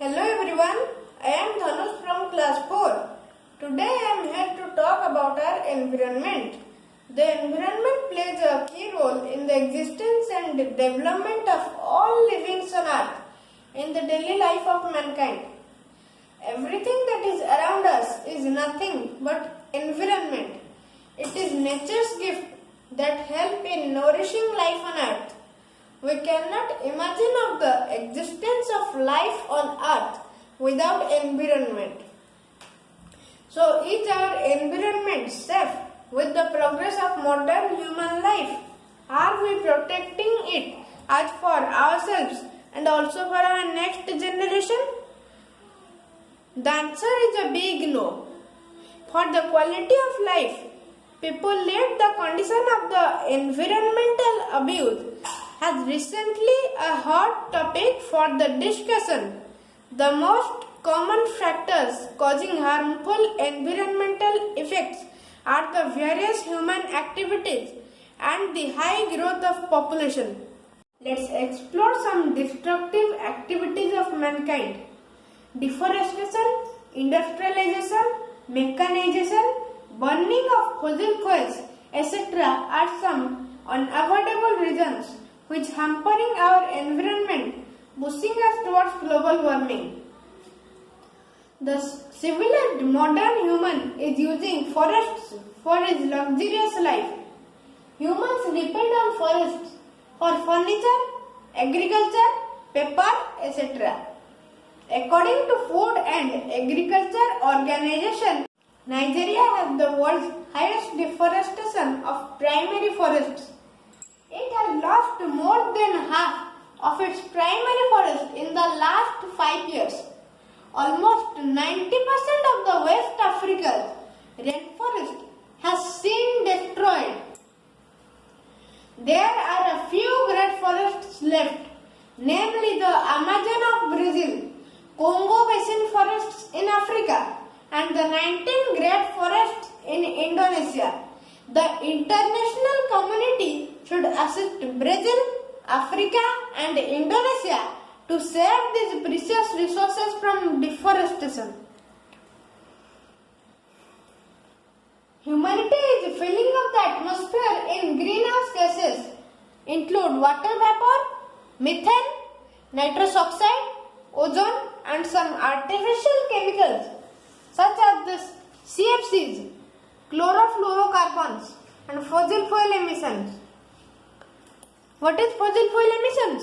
Hello everyone, I am Dhanush from class 4. Today I am here to talk about our environment. The environment plays a key role in the existence and development of all livings on earth in the daily life of mankind. Everything that is around us is nothing but environment. It is nature's gift that help in nourishing life on earth. We cannot imagine of the existence of life on earth without environment. So is our environment safe with the progress of modern human life? Are we protecting it as for ourselves and also for our next generation? The answer is a big no. For the quality of life, people live the condition of the environmental abuse has recently a hot topic for the discussion. The most common factors causing harmful environmental effects are the various human activities and the high growth of population. Let's explore some destructive activities of mankind. Deforestation, industrialization, mechanization, burning of fossil fuels, etc. are some unavoidable reasons which hampering our environment, pushing us towards global warming. The civilized modern human is using forests for his luxurious life. Humans depend on forests for furniture, agriculture, paper, etc. According to Food and Agriculture Organization, Nigeria has the world's highest deforestation of primary forests. It has lost more than half of its primary forest in the last 5 years. Almost 90% of the West Africa's rainforest has been destroyed. There are a few great forests left, namely the Amazon of Brazil, Congo Basin forests in Africa, and the 19 great forests in Indonesia. The international community should assist Brazil, Africa, and Indonesia to save these precious resources from deforestation. Humanity is filling up the atmosphere in greenhouse gases, include water vapor, methane, nitrous oxide, ozone, and some artificial chemicals such as the CFCs, chlorofluorocarbons, and fossil fuel emissions. What is fossil fuel emissions?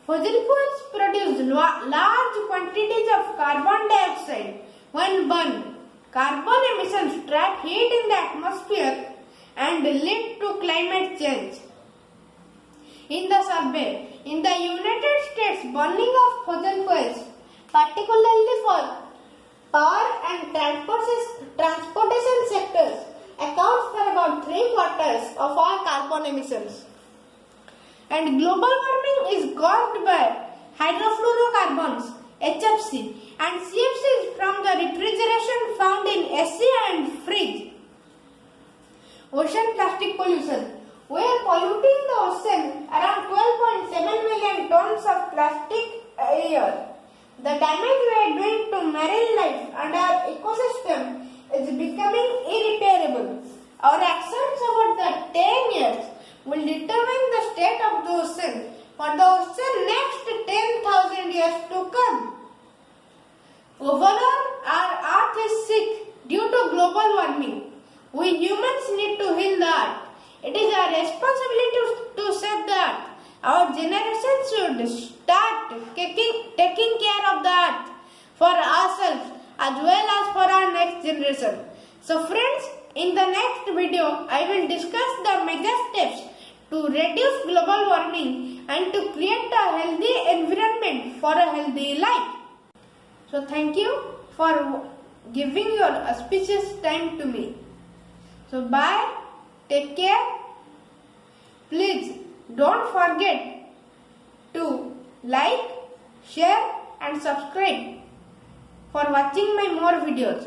Fossil fuels produce large quantities of carbon dioxide when burned. Carbon emissions trap heat in the atmosphere and lead to climate change. In the survey, in the United States, burning of fossil fuels, particularly for power and transportation sectors, accounts for about 3/4 of all carbon emissions. And global warming is caused by hydrofluorocarbons, HFC, and CFCs from the refrigeration found in AC and fridge. Ocean plastic pollution. We are polluting the ocean around 12.7 million tons of plastic a year. The damage we are doing to marine life and our ecosystem is becoming irreparable. Our actions over the 10 years will determine the state of the ocean for the next 10,000 years to come. Overall, our earth is sick due to global warming. We humans need to heal the earth. It is our responsibility to save the earth. Our generation should start taking care of the earth for ourselves as well as for our next generation. So friends, in the next video, I will discuss the major steps to reduce global warming and to create a healthy environment for a healthy life. So thank you for giving your auspicious time to me. So bye, take care. Please don't forget to like, share and subscribe for watching my more videos.